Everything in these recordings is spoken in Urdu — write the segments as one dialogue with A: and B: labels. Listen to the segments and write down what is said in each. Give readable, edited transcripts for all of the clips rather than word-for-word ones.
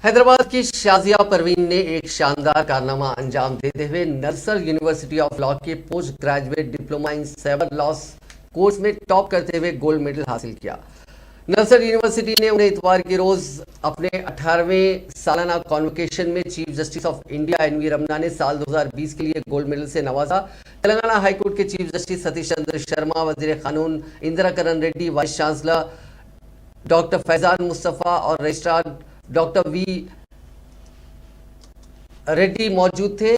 A: حیدرآباد کی شازیہ پروین نے ایک شاندار کارنامہ انجام دیتے ہوئے نلسر یونیورسٹی آف لا کے پوسٹ گریجویٹ ڈپلومہ ان سائبر لاس کورس میں ٹاپ کرتے ہوئے گولڈ میڈل حاصل کیا۔ نلسر یونیورسٹی نے انہیں اتوار کے روز اپنے 18ویں سالانہ کانوکیشن میں chief justice of India N V Ramana نے سال 2020 کے لیے گولڈ میڈل سے نوازا۔ تلنگانہ ہائی کورٹ کے چیف جسٹس ستیش چندر شرما، وزیر قانون Indrakaran Reddy, vice chancellor doctor Faizan Mustafa اور رجسٹرار ڈاکٹر وی ریڈی موجود تھے۔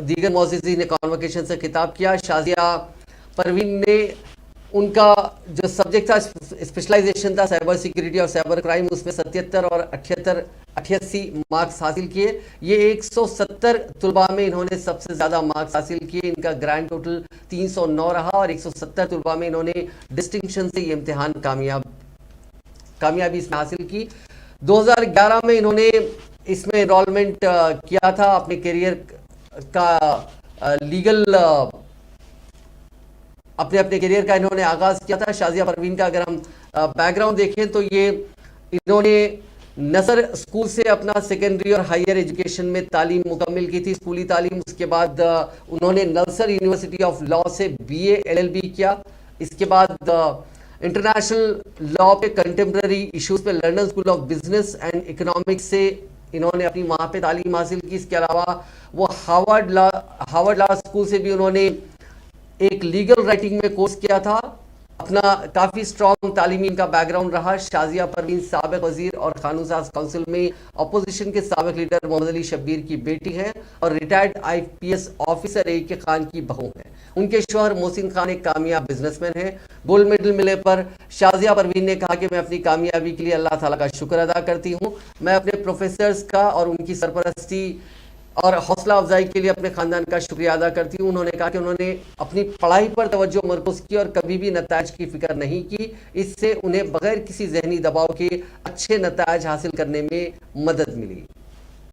A: دیگر معززین نے کانوکیشن سے خطاب کیا۔ شازیہ پروین نے ان کا جو سبجیکٹ تھا، اسپیشلائزیشن تھا سائبر سیکیورٹی اور سائبر کرائم، اس میں 77 اور 88 مارکس حاصل کیے۔ یہ 170 طلباء میں انہوں نے سب سے زیادہ مارکس حاصل کیے۔ ان کا گرینڈ ٹوٹل 309 رہا اور 170 طلباء میں انہوں نے ڈسٹنکشن سے یہ امتحان کامیابی سے حاصل کی۔ 2011 میں انہوں نے اس میں انرولمنٹ کیا تھا۔ اپنے کیریئر کا اپنے کیریئر کا انہوں نے آغاز کیا تھا۔ شازیہ پروین کا اگر ہم بیک گراؤنڈ دیکھیں تو انہوں نے نصر اسکول سے اپنا سیکنڈری اور ہائر ایجوکیشن میں تعلیم مکمل کی تھی، اسکولی تعلیم۔ اس کے بعد انہوں نے نلسر یونیورسٹی آف لا سے BA LLB کیا۔ اس کے بعد انٹرنیشنل لا پہ کنٹمپرری ایشوز پہ London school of business and economics سے انہوں نے اپنی وہاں پہ تعلیم حاصل کی۔ اس کے علاوہ وہ ہارورڈ لا اسکول سے بھی انہوں نے ایک لیگل رائٹنگ میں کورس کیا تھا۔ اپنا کافی سٹرانگ تعلیمی ان کا بیک گراؤنڈ رہا۔ شازیہ پروین سابق وزیر اور قانون ساز کونسل میں اپوزیشن کے سابق لیڈر محمد علی شبیر کی بیٹی ہیں اور retired IPS officer A.K. Khan کی بہو ہیں۔ ان کے شوہر محسن خان ایک کامیاب بزنس مین ہیں۔ گولڈ میڈل ملنے پر شازیہ پروین نے کہا کہ میں اپنی کامیابی کے لیے اللہ تعالیٰ کا شکر ادا کرتی ہوں۔ میں اپنے پروفیسرز کا اور ان کی سرپرستی اور حوصلہ افزائی کے لیے اپنے خاندان کا شکریہ ادا کرتی ہوں۔ انہوں نے کہا کہ انہوں نے اپنی پڑھائی پر توجہ مرکوز کی اور کبھی بھی نتائج کی فکر نہیں کی۔ اس سے انہیں بغیر کسی ذہنی دباؤ کے اچھے نتائج حاصل کرنے میں مدد ملی۔